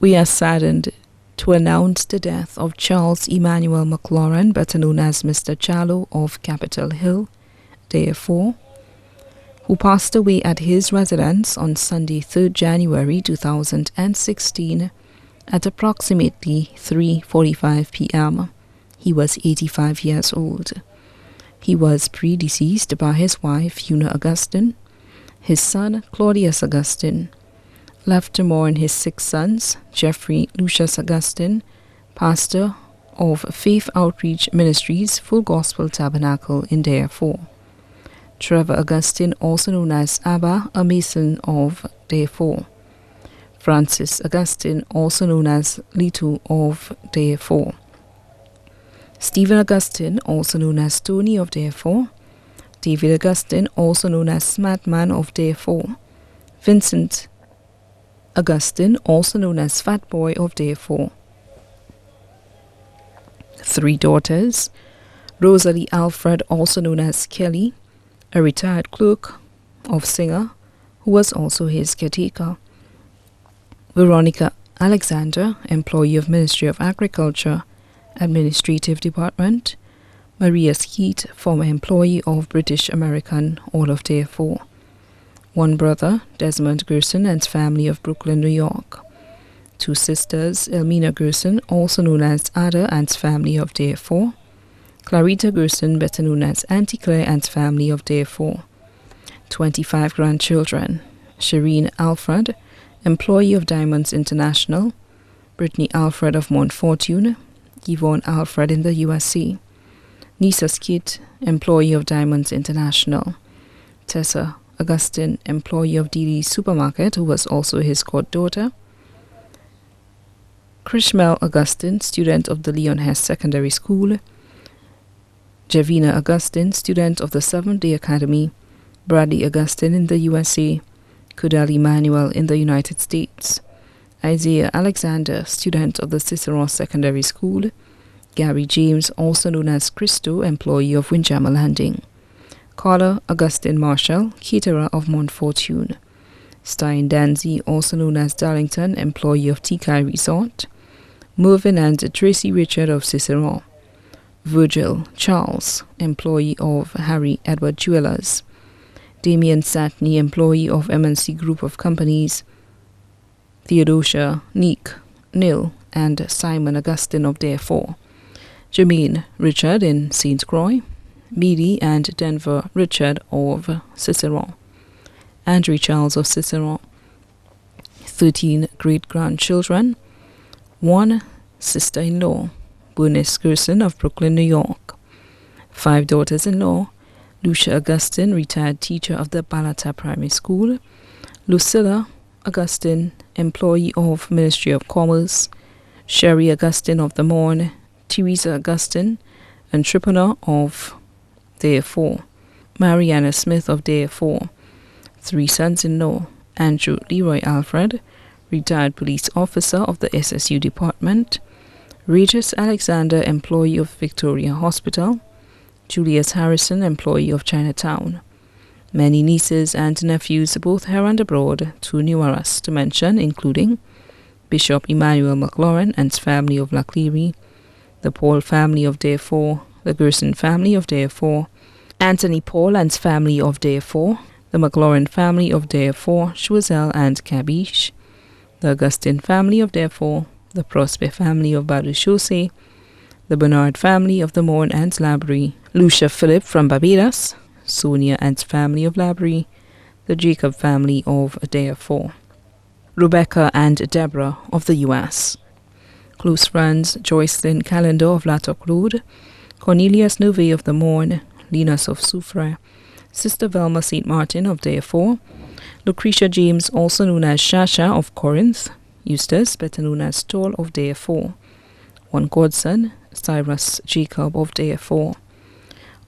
We are saddened to announce the death of Charles Emmanuel Loren, better known as Mr. Challo of Capitol Hill, therefore, who passed away at his residence on Sunday, 3rd January 2016 at approximately 3:45 p.m. He was 85 years old. He was predeceased by his wife, Una Augustine, his son, Claudius Augustine, left to mourn his 6 sons, Jeffrey Lucius Augustine, pastor of Faith Outreach Ministries, Full Gospel Tabernacle in Therefore. Trevor Augustine, also known as Abba, a mason of Therefore. Francis Augustine, also known as Lito of Therefore. Stephen Augustine, also known as Tony of Therefore. David Augustine, also known as Smartman of Therefore. Vincent Augustine, also known as Fat Boy of Therefore. 3 daughters: Rosalie Alfred, also known as Kelly, a retired clerk of Singer, who was also his caretaker. Veronica Alexander, employee of Ministry of Agriculture, Administrative Department. Maria Skeet, former employee of British American, all of Therefore. 1 brother, Desmond Gerson and family of Brooklyn, New York. 2 sisters, Elmina Gerson, also known as Ada and family of Therefore. Clarita Gerson, better known as Auntie Claire and family of Therefore. 25 grandchildren: Shireen Alfred, employee of Diamonds International. Brittany Alfred of Mont Fortune. Yvonne Alfred in the USA. Nisa Skit, employee of Diamonds International. Tessa Augustine, employee of Deli's Supermarket, who was also his goddaughter. Krishmel Augustine, student of the Leon Hess Secondary School. Javina Augustine, student of the Seventh-day Academy. Bradley Augustine in the USA. Kudal Emmanuel in the United States. Isaiah Alexander, student of the Cicero Secondary School. Gary James, also known as Christo, employee of Windjammer Landing. Carla Augustine Marshall, caterer of Mont Fortune. Stein Danzy, also known as Darlington, employee of Tikai Resort. Mervyn and Tracy Richard of Cicero. Virgil Charles, employee of Harry Edward Jewelers. Damian Satney, employee of MNC Group of Companies. Theodosia, Neek, Nil, and Simon Augustine of Therefore. Jermaine Richard in St. Croix. Meady and Denver Richard of Cicero. Andrew Charles of Cicero. 13 great-grandchildren. 1 sister-in-law, Bernice Gerson of Brooklyn, New York. 5 daughters-in-law: Lucia Augustine, retired teacher of the Balata Primary School. Lucilla Augustine, employee of Ministry of Commerce. Sherry Augustine of the Morn. Teresa Augustine, entrepreneur of Therefore. Mariana Smith of Therefore. 3 sons-in-law: Andrew Leroy Alfred, retired police officer of the SSU Department. Regis Alexander, employee of Victoria Hospital. Julius Harrison, employee of Chinatown. Many nieces and nephews, both here and abroad, too numerous to mention, including Bishop Emmanuel McLaurin and family of Lacleary, the Paul family of Therefore, the Gerson family of Therefore, Anthony Paul and family of Therefore, the McLaurin family of Therefore, Choiseul and Cabiche, the Augustine family of Therefore, the Prosper family of Badu-Chaussee, the Bernard family of the Morn and Labrie, Lucia Philip from Barbados, Sonia and family of Labrie, the Jacob family of Therefore, Rebecca and Deborah of the U.S., close friends Joycelyn Callender of Lattock Road, Cornelius Nove of the Morn, Linus of Soufre, Sister Velma St. Martin of Therefore, Lucretia James, also known as Shasha of Corinth, Eustace, better known as Tall of Therefore, 1 godson, Cyrus Jacob of Therefore.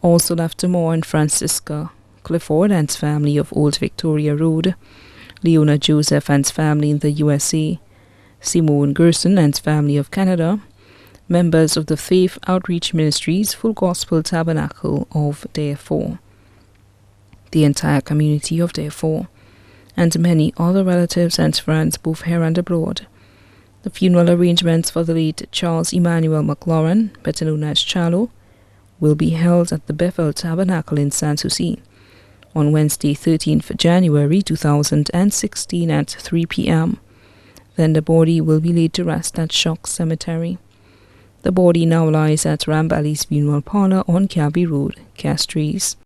Also left to mourn Francisca Clifford and family of Old Victoria Road, Leona Joseph and family in the USA, Simone Gerson and family of Canada, members of the Faith Outreach Ministries, Full Gospel Tabernacle of Therefore, the entire community of Therefore, and many other relatives and friends both here and abroad. The funeral arrangements for the late Charles Emmanuel Loren, better known as Charlo, will be held at the Bethel Tabernacle in Sanssouci on Wednesday, 13th January 2016 at 3 p.m. Then the body will be laid to rest at Shock Cemetery. The body now lies at Rambali's Funeral Parlor on Cabby Road, Castries.